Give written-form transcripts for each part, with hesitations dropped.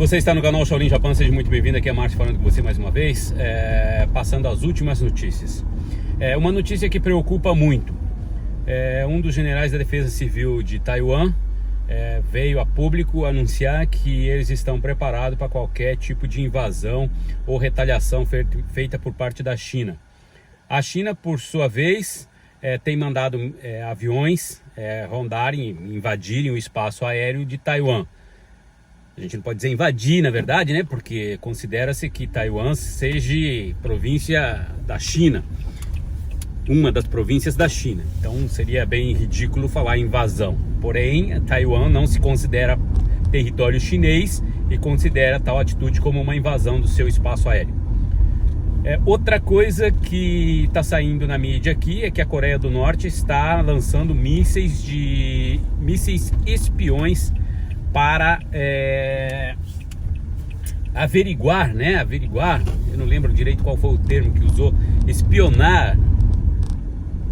Você está no canal Shaolin Japão, seja muito bem-vindo. Aqui é Márcio falando com você mais uma vez, passando as últimas notícias. Uma notícia que preocupa muito. Um dos generais da Defesa Civil de Taiwan veio a público anunciar que eles estão preparados para qualquer tipo de invasão ou retaliação feita por parte da China. A China, por sua vez, tem mandado aviões rondarem, invadirem o espaço aéreo de Taiwan. A gente não pode dizer invadir, na verdade, né? Porque considera-se que Taiwan seja província da China, uma das províncias da China. Então seria bem ridículo falar invasão. Porém, Taiwan não se considera território chinês e considera tal atitude como uma invasão do seu espaço aéreo. Outra coisa que está saindo na mídia aqui é que a Coreia do Norte está lançando mísseis espiões para averiguar, eu não lembro direito qual foi o termo que usou, espionar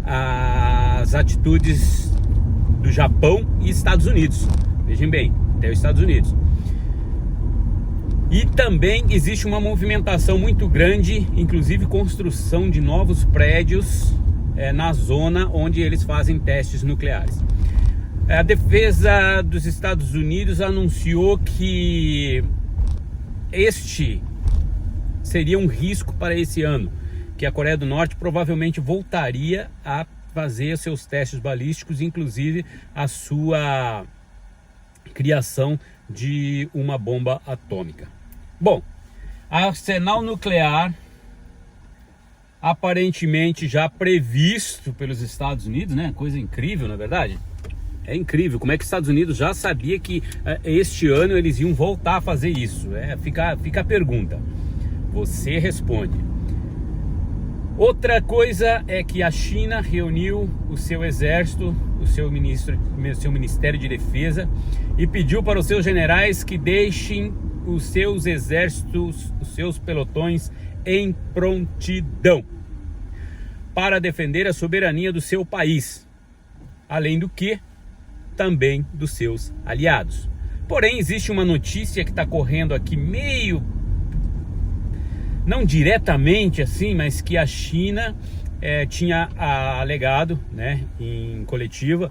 as atitudes do Japão e Estados Unidos. Vejam bem, até os Estados Unidos. E também existe uma movimentação muito grande, inclusive construção de novos prédios na zona onde eles fazem testes nucleares. A defesa dos Estados Unidos anunciou que este seria um risco para esse ano, que a Coreia do Norte provavelmente voltaria a fazer seus testes balísticos, inclusive a sua criação de uma bomba atômica. Bom, arsenal nuclear aparentemente já previsto pelos Estados Unidos, né? Coisa incrível, na verdade. É incrível como é que os Estados Unidos já sabia que este ano eles iam voltar a fazer isso. Fica a pergunta. Você responde. Outra coisa é que a China reuniu o seu exército, o seu Ministério de Defesa, e pediu para os seus generais que deixem os seus exércitos, os seus pelotões em prontidão para defender a soberania do seu país, além do que também dos seus aliados. Porém, existe uma notícia que está correndo aqui meio, não diretamente assim, mas que a China tinha alegado, né, em coletiva,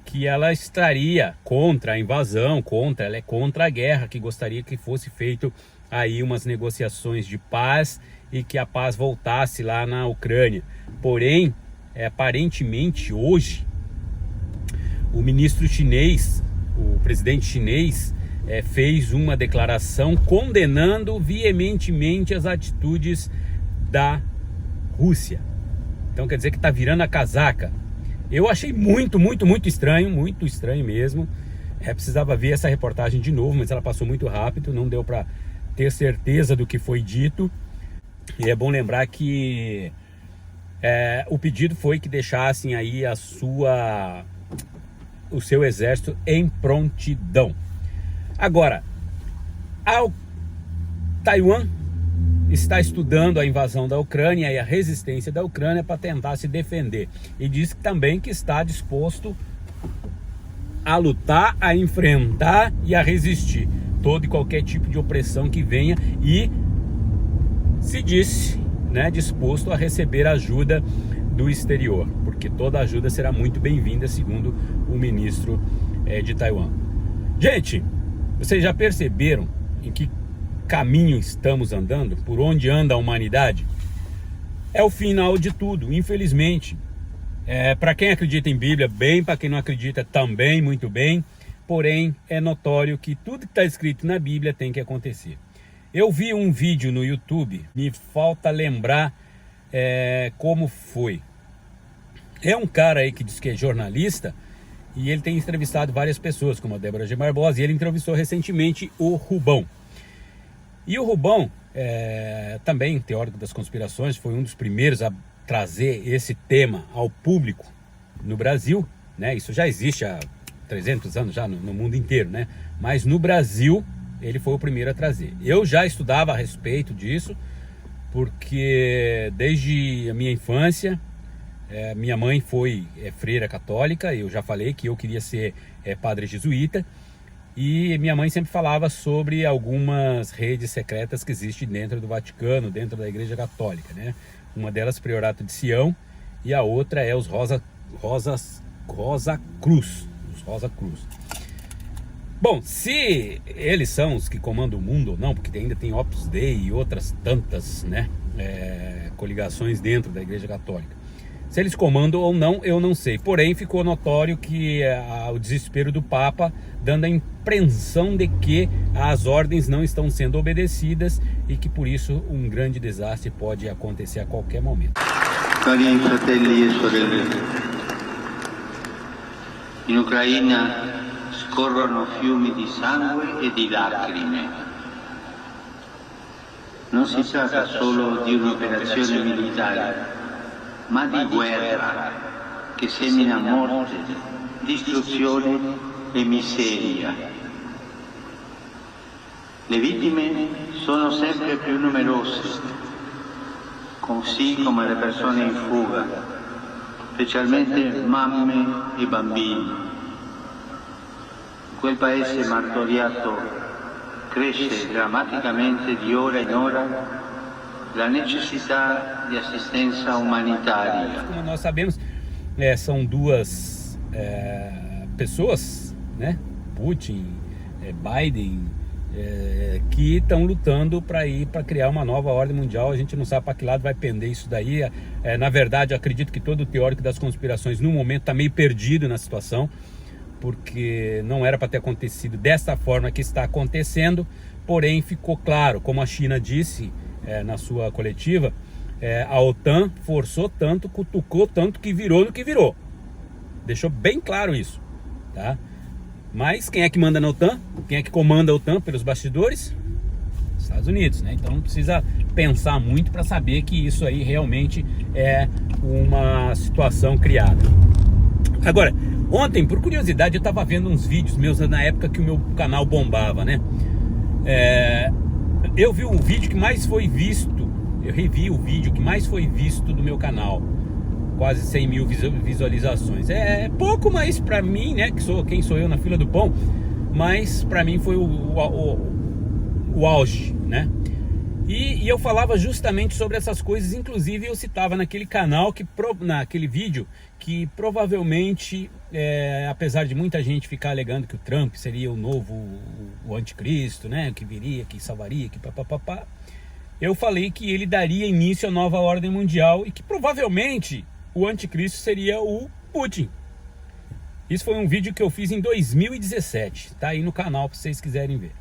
que ela estaria contra a invasão, ela é contra a guerra, que gostaria que fosse feito aí umas negociações de paz e que a paz voltasse lá na Ucrânia. Porém, aparentemente hoje, o ministro chinês, o presidente chinês, fez uma declaração condenando veementemente as atitudes da Rússia. Então quer dizer que está virando a casaca. Eu achei muito estranho mesmo. Precisava ver essa reportagem de novo, mas ela passou muito rápido, não deu para ter certeza do que foi dito. E é bom lembrar que o pedido foi que deixassem aí o seu exército em prontidão. Agora, Taiwan está estudando a invasão da Ucrânia e a resistência da Ucrânia para tentar se defender. E diz também que está disposto a lutar, a enfrentar e a resistir todo e qualquer tipo de opressão que venha, e se disse, né, disposto a receber ajuda do exterior, porque toda ajuda será muito bem-vinda, segundo o ministro de Taiwan. Gente, vocês já perceberam em que caminho estamos andando? Por onde anda a humanidade? É o final de tudo, infelizmente. Para quem acredita em Bíblia, bem, para quem não acredita, também, muito bem. Porém, é notório que tudo que está escrito na Bíblia tem que acontecer. Eu vi um vídeo no YouTube, me falta lembrar como foi. É um cara aí que diz que é jornalista e ele tem entrevistado várias pessoas, como a Débora G. Barbosa, e ele entrevistou recentemente o Rubão. E o Rubão, também teórico das conspirações, foi um dos primeiros a trazer esse tema ao público no Brasil, né? Isso já existe há 300 anos já no mundo inteiro, né? Mas no Brasil ele foi o primeiro a trazer. Eu já estudava a respeito disso, porque desde a minha infância, minha mãe foi freira católica, eu já falei que eu queria ser padre jesuíta, E minha mãe sempre falava sobre algumas redes secretas que existem dentro do Vaticano, dentro da Igreja Católica, né? Uma delas, Priorato de Sião, e a outra é os Rosa Cruz. Os Rosa Cruz. Bom, se eles são os que comandam o mundo ou não, porque ainda tem Opus Dei e outras tantas, né, coligações dentro da Igreja Católica. Se eles comandam ou não, eu não sei. Porém, ficou notório que o desespero do Papa, dando a impressão de que as ordens não estão sendo obedecidas e que por isso um grande desastre pode acontecer a qualquer momento. Cari fratelli e sorelle, in Ucraina scorrono fiumi di sangue e di lacrime. Non si tratta solo di un'operazione militare, ma di guerra che semina morte, distruzione e miseria. Le vittime sono sempre più numerose, così come le persone in fuga, specialmente mamme e bambini. Quel paese martoriato cresce drammaticamente di ora in ora la necessità di assistenza umanitaria. Como nós sabemos, são duas pessoas, né? Putin, Biden, que estão lutando para criar uma nova ordem mundial. A gente não sabe para que lado vai pender isso daí. Na verdade, eu acredito que todo teórico das conspirações no momento está meio perdido na situação, porque não era para ter acontecido dessa forma que está acontecendo. Porém, ficou claro, como a China disse na sua coletiva, a OTAN forçou tanto, cutucou tanto, que virou no que virou. Deixou bem claro isso, tá? Mas quem é que manda na OTAN? Quem é que comanda a OTAN pelos bastidores? Estados Unidos, né? Então não precisa pensar muito para saber que isso aí realmente é uma situação criada. Agora, ontem, por curiosidade, eu estava vendo uns vídeos meus na época que o meu canal bombava, né? Eu vi o vídeo que mais foi visto, eu revi o vídeo que mais foi visto do meu canal. Quase 100 mil visualizações. É pouco, mas pra mim, né, que quem sou eu na fila do pão, mas pra mim foi o auge, né? E eu falava justamente sobre essas coisas. Inclusive eu citava naquele canal, naquele vídeo, que provavelmente, apesar de muita gente ficar alegando que o Trump seria o novo, o anticristo, né, que viria, que salvaria, que papapá, eu falei que ele daria início à nova ordem mundial e que provavelmente o anticristo seria o Putin. Isso foi um vídeo que eu fiz em 2017, tá aí no canal se vocês quiserem ver.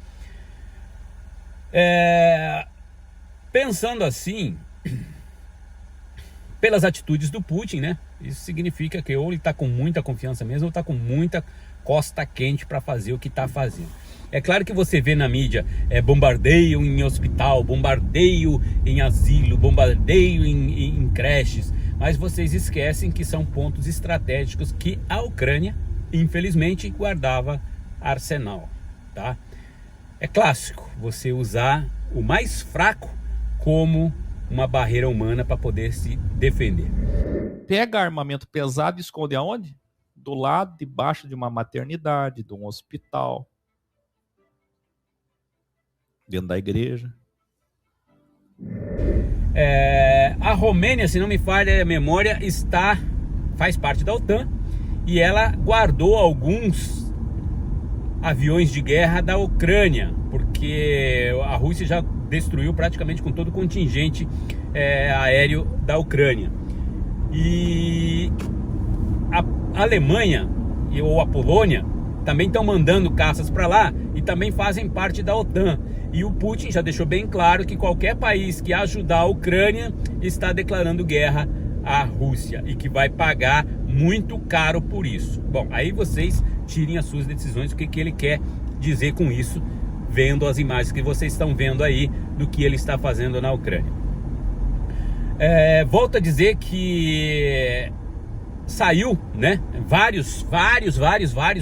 Pensando assim, pelas atitudes do Putin, né? Isso significa que ou ele está com muita confiança mesmo, ou está com muita costa quente para fazer o que está fazendo. É claro que você vê na mídia bombardeio em hospital, bombardeio em asilo, bombardeio em creches, mas vocês esquecem que são pontos estratégicos que a Ucrânia, infelizmente, guardava arsenal, tá? É clássico você usar o mais fraco como uma barreira humana para poder se defender. Pega armamento pesado e esconde aonde? Do lado, debaixo de uma maternidade, de um hospital, dentro da igreja. A Romênia, se não me falha a memória, faz parte da OTAN e ela guardou alguns aviões de guerra da Ucrânia, porque a Rússia já destruiu praticamente com todo o contingente aéreo da Ucrânia. E a Alemanha ou a Polônia também estão mandando caças para lá e também fazem parte da OTAN. E o Putin já deixou bem claro que qualquer país que ajudar a Ucrânia está declarando guerra à Rússia e que vai pagar muito caro por isso. Bom, aí vocês tirem as suas decisões, o que ele quer dizer com isso, vendo as imagens que vocês estão vendo aí do que ele está fazendo na Ucrânia. Volto a dizer que saiu, né, vários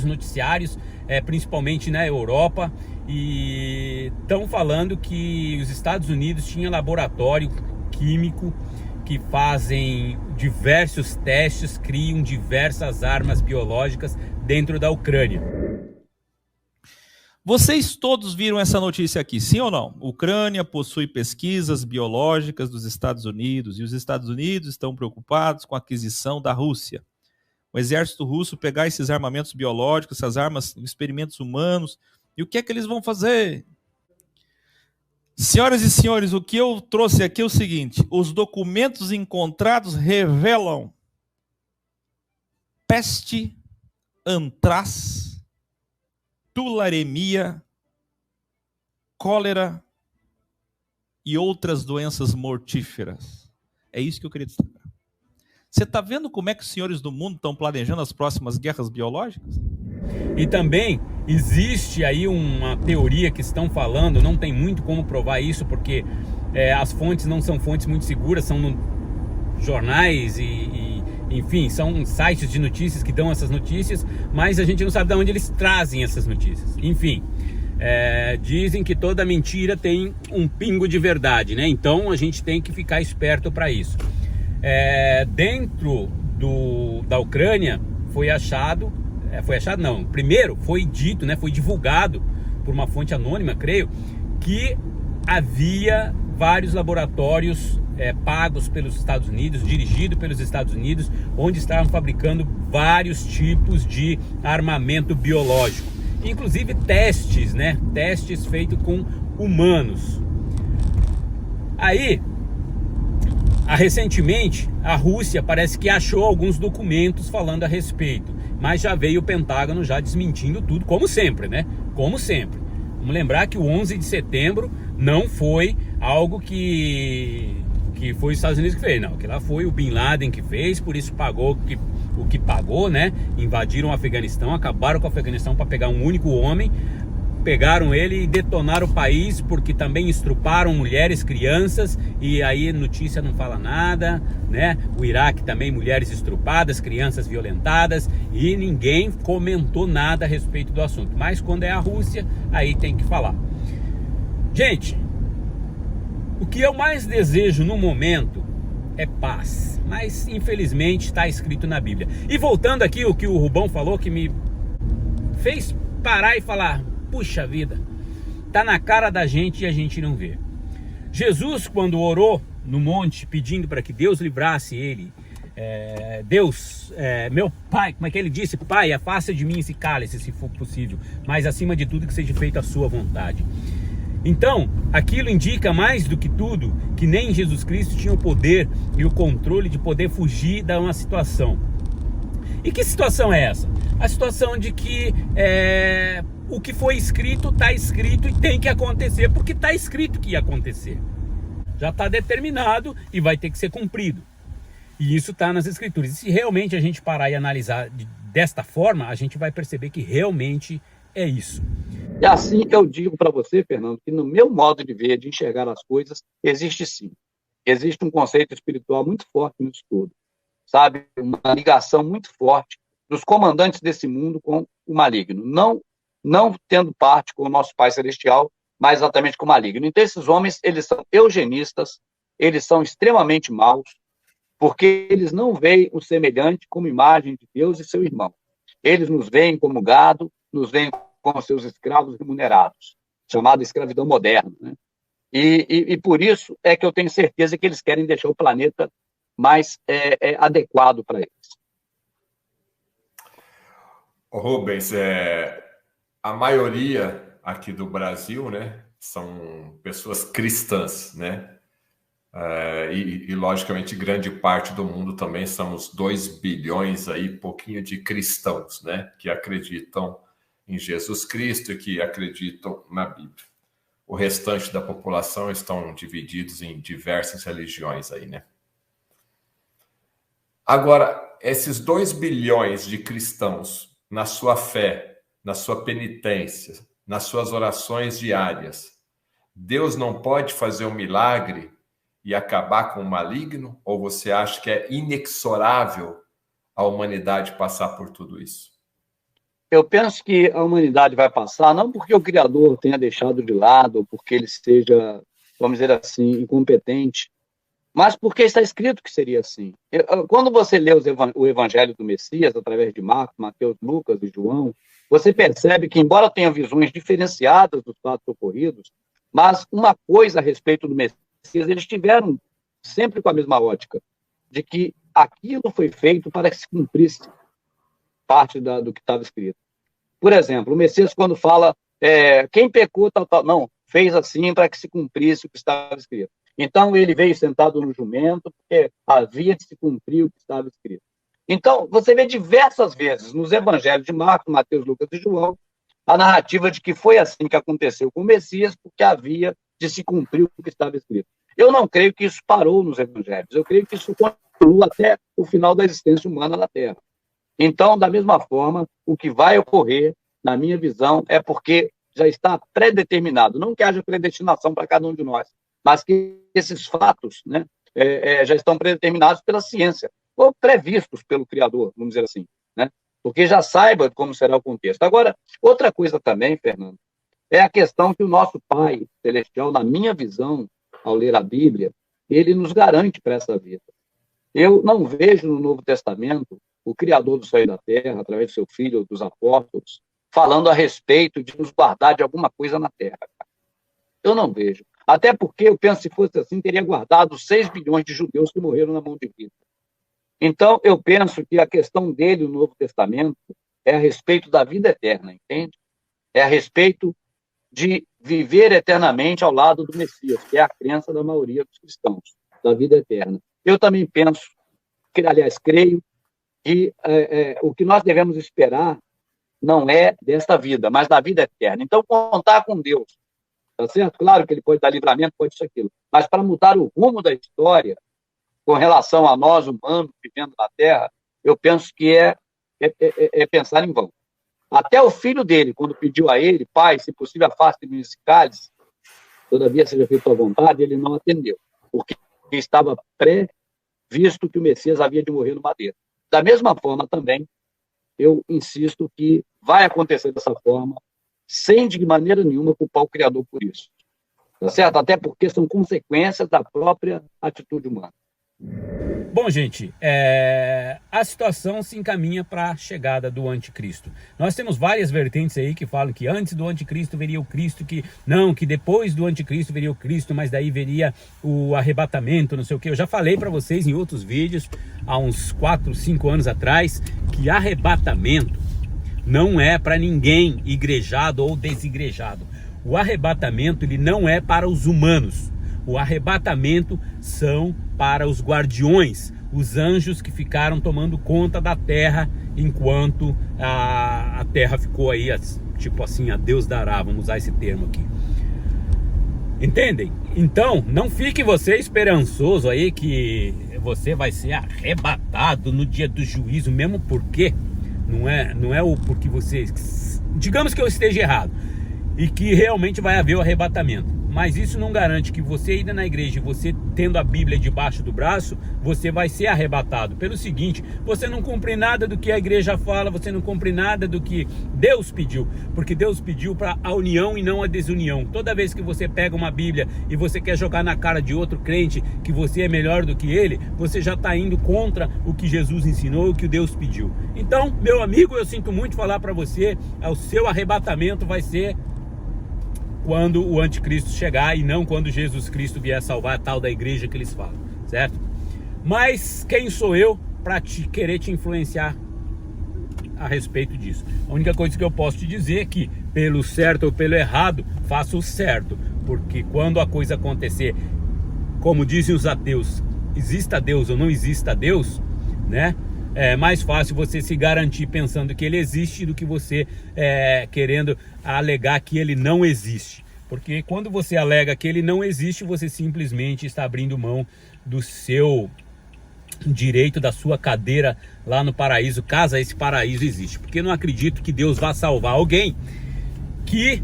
noticiários, principalmente na Europa, e estão falando que os Estados Unidos tinha laboratório químico que fazem diversos testes, criam diversas armas biológicas dentro da Ucrânia. Vocês todos viram essa notícia aqui, sim ou não? Ucrânia possui pesquisas biológicas dos Estados Unidos e os Estados Unidos estão preocupados com a aquisição da Rússia. O exército russo pegar esses armamentos biológicos, essas armas, experimentos humanos, e o que é que eles vão fazer? Senhoras e senhores, o que eu trouxe aqui é o seguinte: os documentos encontrados revelam peste, antraz, tularemia, cólera e outras doenças mortíferas. É isso que eu queria destacar. Você está vendo como é que os senhores do mundo estão planejando as próximas guerras biológicas? E também existe aí uma teoria que estão falando, não tem muito como provar isso, porque as fontes não são fontes muito seguras, são no jornais enfim, são sites de notícias que dão essas notícias, mas a gente não sabe de onde eles trazem essas notícias. Enfim, dizem que toda mentira tem um pingo de verdade, né? Então a gente tem que ficar esperto para isso. Dentro da Ucrânia foi achado não, primeiro foi dito, né, foi divulgado por uma fonte anônima, creio, que havia vários laboratórios pagos pelos Estados Unidos, dirigidos pelos Estados Unidos, onde estavam fabricando vários tipos de armamento biológico, inclusive testes, né, testes feitos com humanos. Aí, recentemente, a Rússia parece que achou alguns documentos falando a respeito, mas já veio o Pentágono já desmentindo tudo, como sempre, né? Como sempre. Vamos lembrar que o 11 de setembro não foi algo que foi os Estados Unidos que fez, não. Que lá foi o Bin Laden que fez, por isso pagou o que pagou, né? Invadiram o Afeganistão, acabaram com o Afeganistão para pegar um único homem. Pegaram ele e detonaram o país, porque também estruparam mulheres, crianças, e aí notícia não fala nada, né? O Iraque também, mulheres estrupadas, crianças violentadas, e ninguém comentou nada a respeito do assunto. Mas quando é a Rússia, aí tem que falar. Gente, o que eu mais desejo no momento é paz, mas infelizmente está escrito na Bíblia. E voltando aqui o que o Rubão falou, que me fez parar e falar: puxa vida, tá na cara da gente e a gente não vê. Jesus, quando orou no monte pedindo para que Deus livrasse ele, Deus, meu Pai, como é que ele disse? Pai, afasta de mim esse cálice, se for possível, mas acima de tudo que seja feita a sua vontade. Então, aquilo indica mais do que tudo que nem Jesus Cristo tinha o poder e o controle de poder fugir de uma situação. E que situação é essa? A situação de que o que foi escrito está escrito e tem que acontecer, porque está escrito que ia acontecer. Já está determinado e vai ter que ser cumprido. E isso está nas escrituras. E se realmente a gente parar e analisar desta forma, a gente vai perceber que realmente é isso. E assim eu digo para você, Fernando, que no meu modo de ver, de enxergar as coisas, existe sim. Existe um conceito espiritual muito forte nisso tudo. Sabe? Uma ligação muito forte dos comandantes desse mundo com o maligno. Não tendo parte com o nosso Pai Celestial, mas exatamente com o maligno. Então, esses homens, eles são eugenistas, eles são extremamente maus, porque eles não veem o semelhante como imagem de Deus e seu irmão. Eles nos veem como gado, nos veem como seus escravos remunerados, chamada escravidão moderna, né? E por isso é que eu tenho certeza que eles querem deixar o planeta mais adequado para eles. Rubens, a maioria aqui do Brasil, né, são pessoas cristãs, né? E logicamente grande parte do mundo também, são os 2 bilhões aí, pouquinho de cristãos, né, que acreditam em Jesus Cristo e que acreditam na Bíblia. O restante da população estão divididos em diversas religiões aí, né? Agora, esses 2 bilhões de cristãos, na sua fé, na sua penitência, nas suas orações diárias, Deus não pode fazer um milagre e acabar com o maligno? Ou você acha que é inexorável a humanidade passar por tudo isso? Eu penso que a humanidade vai passar, não porque o Criador tenha deixado de lado, ou porque ele seja, vamos dizer assim, incompetente, mas porque está escrito que seria assim. Quando você lê o Evangelho do Messias, através de Marcos, Mateus, Lucas e João, você percebe que, embora tenha visões diferenciadas dos fatos ocorridos, mas uma coisa a respeito do Messias, eles tiveram sempre com a mesma ótica, de que aquilo foi feito para que se cumprisse parte do que estava escrito. Por exemplo, o Messias, quando fala, quem pecou, tal, não, fez assim para que se cumprisse o que estava escrito. Então, ele veio sentado no jumento, porque havia de se cumprir o que estava escrito. Então, você vê diversas vezes nos evangelhos de Marcos, Mateus, Lucas e João, a narrativa de que foi assim que aconteceu com o Messias, porque havia de se cumprir o que estava escrito. Eu não creio que isso parou nos evangelhos, eu creio que isso continua até o final da existência humana na Terra. Então, da mesma forma, o que vai ocorrer, na minha visão, é porque já está predeterminado, não que haja predestinação para cada um de nós, mas que esses fatos, né, já estão predeterminados pela ciência, ou previstos pelo Criador, vamos dizer assim, né? Porque já saiba como será o contexto. Agora, outra coisa também, Fernando, é a questão que o nosso Pai Celestial, na minha visão, ao ler a Bíblia, ele nos garante para essa vida. Eu não vejo no Novo Testamento o Criador do céu e da terra, através do seu Filho, dos apóstolos, falando a respeito de nos guardar de alguma coisa na terra. Eu não vejo. Até porque eu penso, se fosse assim, teria guardado 6 bilhões de judeus que morreram na mão de Cristo. Então, eu penso que a questão dele no Novo Testamento é a respeito da vida eterna, entende? É a respeito de viver eternamente ao lado do Messias, que é a crença da maioria dos cristãos, da vida eterna. Eu também penso, aliás, creio, que o que nós devemos esperar não é desta vida, mas da vida eterna. Então, contar com Deus, tá certo? Claro que ele pode dar livramento, pode isso, aquilo, mas para mudar o rumo da história, com relação a nós, humanos, vivendo na Terra, eu penso que é pensar em vão. Até o filho dele, quando pediu a ele, pai, se possível, afaste-me esse cálice, todavia seja feita a tua vontade, ele não atendeu, porque estava previsto que o Messias havia de morrer no madeiro. Da mesma forma, também, eu insisto que vai acontecer dessa forma, sem de maneira nenhuma culpar o Criador por isso. Tá certo? Até porque são consequências da própria atitude humana. Bom, gente, a situação se encaminha para a chegada do anticristo. Nós temos várias vertentes aí que falam que antes do anticristo veria o Cristo, que depois do anticristo veria o Cristo, mas daí veria o arrebatamento, não sei o que. Eu já falei para vocês em outros vídeos, há uns 4, 5 anos atrás, que arrebatamento não é para ninguém igrejado ou desigrejado. O arrebatamento, ele não é para os humanos. O arrebatamento são para os guardiões, os anjos que ficaram tomando conta da terra enquanto a terra ficou aí, tipo assim, a Deus dará, vamos usar esse termo aqui. Entendem? Então, não fique você esperançoso aí que você vai ser arrebatado no dia do juízo, mesmo porque não é o porque você... Digamos que eu esteja errado e que realmente vai haver o arrebatamento. Mas isso não garante que você indo na igreja e você tendo a Bíblia debaixo do braço, você vai ser arrebatado. Pelo seguinte, você não cumpre nada do que a igreja fala, você não cumpre nada do que Deus pediu. Porque Deus pediu para a união e não a desunião. Toda vez que você pega uma Bíblia e você quer jogar na cara de outro crente que você é melhor do que ele, você já está indo contra o que Jesus ensinou, o que Deus pediu. Então, meu amigo, eu sinto muito falar para você, o seu arrebatamento vai ser quando o anticristo chegar e não quando Jesus Cristo vier salvar a tal da igreja que eles falam, certo? Mas quem sou eu para querer te influenciar a respeito disso? A única coisa que eu posso te dizer é que, pelo certo ou pelo errado, faça o certo, porque quando a coisa acontecer, como dizem os ateus, exista Deus ou não exista Deus, né? É mais fácil você se garantir pensando que ele existe do que você querendo alegar que ele não existe. Porque quando você alega que ele não existe, você simplesmente está abrindo mão do seu direito, da sua cadeira lá no paraíso, caso esse paraíso existe. Porque eu não acredito que Deus vá salvar alguém que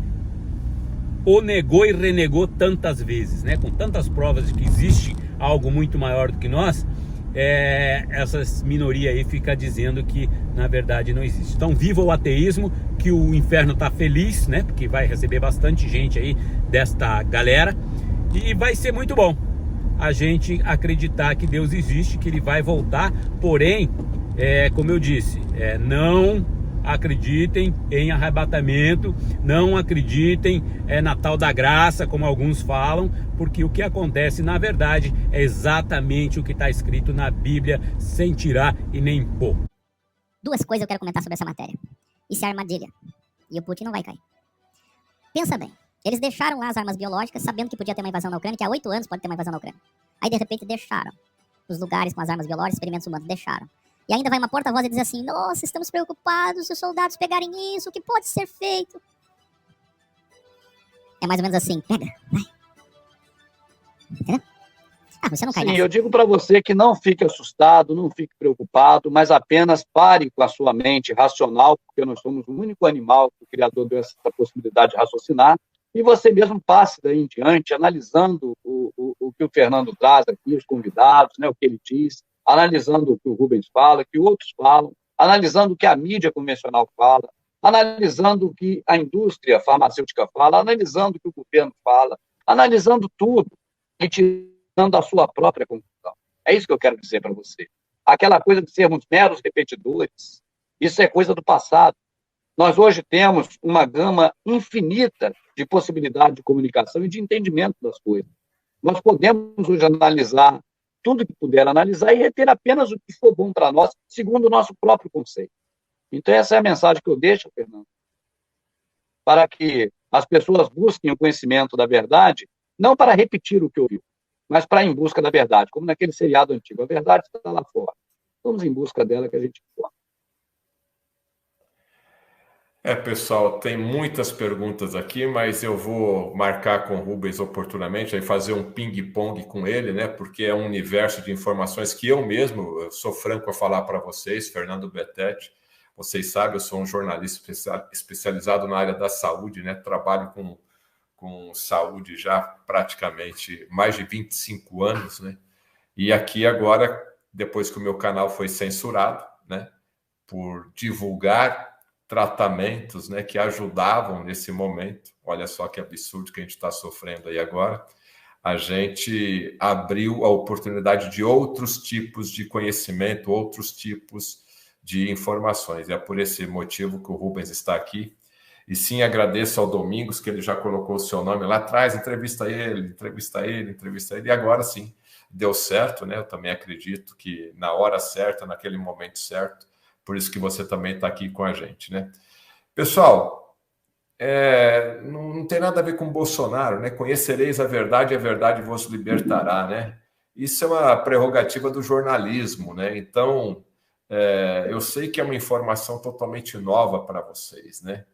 o negou e renegou tantas vezes, né? Com tantas provas de que existe algo muito maior do que nós. Essas minorias aí ficam dizendo que na verdade não existe. Então viva o ateísmo, que o inferno tá feliz, né? Porque vai receber bastante gente aí desta galera e vai ser muito bom a gente acreditar que Deus existe, que ele vai voltar. Porém, como eu disse, não acreditem em arrebatamento, não acreditem na tal da graça, como alguns falam, porque o que acontece na verdade é exatamente o que está escrito na Bíblia, sem tirar e nem pôr. Duas coisas eu quero comentar sobre essa matéria. Isso é armadilha. E o Putin não vai cair. Pensa bem. Eles deixaram lá as armas biológicas, sabendo que podia ter uma invasão na Ucrânia, que há 8 anos pode ter uma invasão na Ucrânia. Aí, de repente, deixaram os lugares com as armas biológicas, experimentos humanos, deixaram. E ainda vai uma porta-voz e diz assim, nossa, estamos preocupados se os soldados pegarem isso, o que pode ser feito? É mais ou menos assim, pega, vai. Entendeu? Ah, você não cai nessa. Sim, eu digo para você que não fique assustado, não fique preocupado, mas apenas pare com a sua mente racional, porque nós somos o único animal que o Criador deu essa possibilidade de raciocinar, e você mesmo passe daí em diante, analisando o que o Fernando traz aqui, os convidados, né, o que ele diz, analisando o que o Rubens fala, o que outros falam, analisando o que a mídia convencional fala, analisando o que a indústria farmacêutica fala, analisando o que o governo fala, analisando tudo e tirando a sua própria conclusão. É isso que eu quero dizer para você. Aquela coisa de sermos meros repetidores, isso é coisa do passado. Nós hoje temos uma gama infinita de possibilidade de comunicação e de entendimento das coisas. Nós podemos hoje analisar tudo que puder analisar e reter apenas o que for bom para nós, segundo o nosso próprio conceito. Então, essa é a mensagem que eu deixo, Fernando, para que as pessoas busquem o conhecimento da verdade, não para repetir o que ouviu, mas para ir em busca da verdade, como naquele seriado antigo. A verdade está lá fora. Vamos em busca dela que a gente encontra. Pessoal, tem muitas perguntas aqui, mas eu vou marcar com o Rubens oportunamente, aí fazer um ping-pong com ele, né? Porque é um universo de informações que eu sou franco a falar para vocês, Fernando Betete. Vocês sabem, eu sou um jornalista especializado na área da saúde, né? Trabalho com saúde já praticamente mais de 25 anos, né? E aqui agora, depois que o meu canal foi censurado, né? Por divulgar tratamentos, né, que ajudavam nesse momento. Olha só que absurdo que a gente está sofrendo aí agora. A gente abriu a oportunidade de outros tipos de conhecimento, outros tipos de informações. É por esse motivo que o Rubens está aqui. E sim, agradeço ao Domingos, que ele já colocou o seu nome lá atrás, entrevista ele. E agora sim, deu certo, né? Eu também acredito que na hora certa, naquele momento certo, por isso que você também está aqui com a gente, né? Pessoal, não tem nada a ver com Bolsonaro, né? Conhecereis a verdade vos libertará, né? Isso é uma prerrogativa do jornalismo, né? Então, eu sei que é uma informação totalmente nova para vocês, né?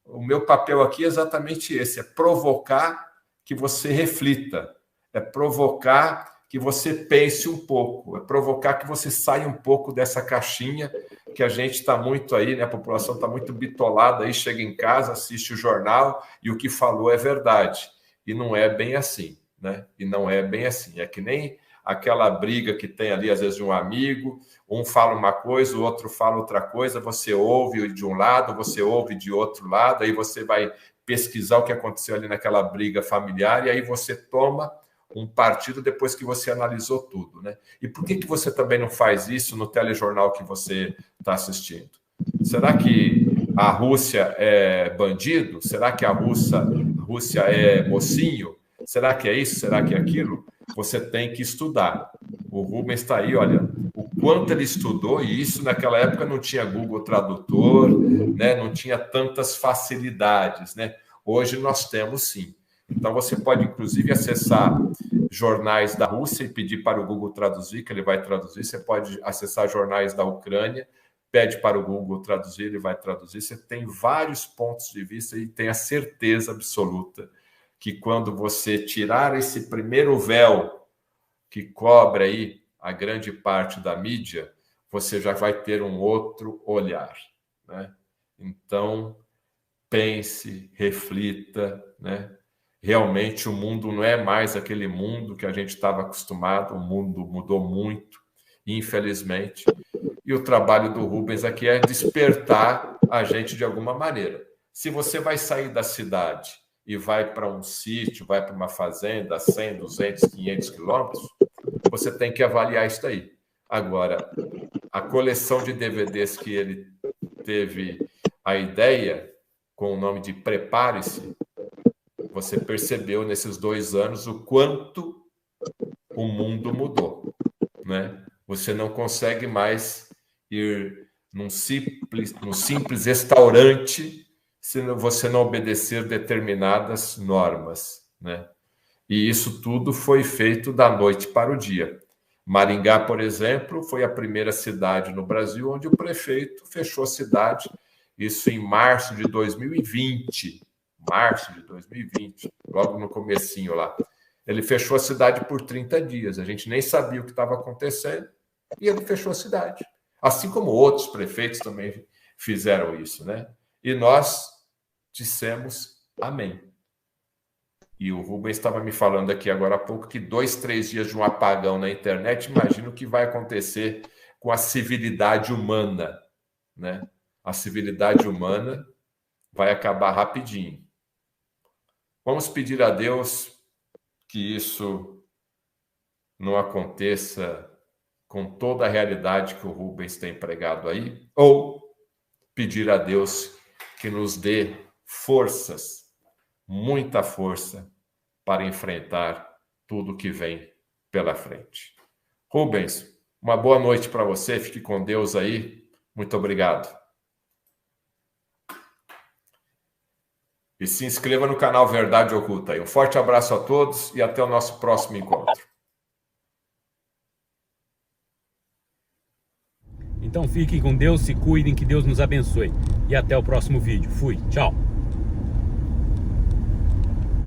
O meu papel aqui é exatamente esse, é provocar que você reflita, é provocar que você pense um pouco, é provocar que você saia um pouco dessa caixinha que a gente está muito aí, né? A população está muito bitolada aí, chega em casa, assiste o jornal e o que falou é verdade. E não é bem assim, né? E não é bem assim. É que nem aquela briga que tem ali, às vezes, de um amigo, um fala uma coisa, o outro fala outra coisa, você ouve de um lado, você ouve de outro lado, aí você vai pesquisar o que aconteceu ali naquela briga familiar e aí você toma um partido depois que você analisou tudo, né? E por que você também não faz isso no telejornal que você está assistindo? Será que a Rússia é bandido? Será que a Rússia é mocinho? Será que é isso? Será que é aquilo? Você tem que estudar. O Rubens está aí, olha, o quanto ele estudou, e isso naquela época não tinha Google Tradutor, né? Não tinha tantas facilidades, né? Hoje nós temos sim. Então, você pode, inclusive, acessar jornais da Rússia e pedir para o Google traduzir, que ele vai traduzir. Você pode acessar jornais da Ucrânia, pede para o Google traduzir, ele vai traduzir. Você tem vários pontos de vista e tem a certeza absoluta que quando você tirar esse primeiro véu que cobre aí a grande parte da mídia, você já vai ter um outro olhar, né? Então, pense, reflita, né? Realmente o mundo não é mais aquele mundo que a gente estava acostumado, o mundo mudou muito, infelizmente, e o trabalho do Rubens aqui é despertar a gente de alguma maneira. Se você vai sair da cidade e vai para um sítio, vai para uma fazenda a 100, 200, 500 quilômetros, você tem que avaliar isso daí. Agora, a coleção de DVDs que ele teve a ideia com o nome de Prepare-se, você percebeu nesses 2 anos o quanto o mundo mudou, né? Você não consegue mais ir num simples restaurante se você não obedecer determinadas normas, né? E isso tudo foi feito da noite para o dia. Maringá, por exemplo, foi a primeira cidade no Brasil onde o prefeito fechou a cidade, isso em março de 2020. Março de 2020, logo no comecinho lá. Ele fechou a cidade por 30 dias. A gente nem sabia o que estava acontecendo e ele fechou a cidade. Assim como outros prefeitos também fizeram isso, né? E nós dissemos amém. E o Rubens estava me falando aqui agora há pouco que 2, 3 dias de um apagão na internet, imagino o que vai acontecer com a civilidade humana, né? A civilidade humana vai acabar rapidinho. Vamos pedir a Deus que isso não aconteça com toda a realidade que o Rubens tem pregado aí, ou pedir a Deus que nos dê forças, muita força, para enfrentar tudo que vem pela frente. Rubens, uma boa noite para você, fique com Deus aí, muito obrigado. E se inscreva no canal Verdade Oculta aí. Um forte abraço a todos e até o nosso próximo encontro. Então fiquem com Deus, se cuidem, que Deus nos abençoe. E até o próximo vídeo. Fui, tchau.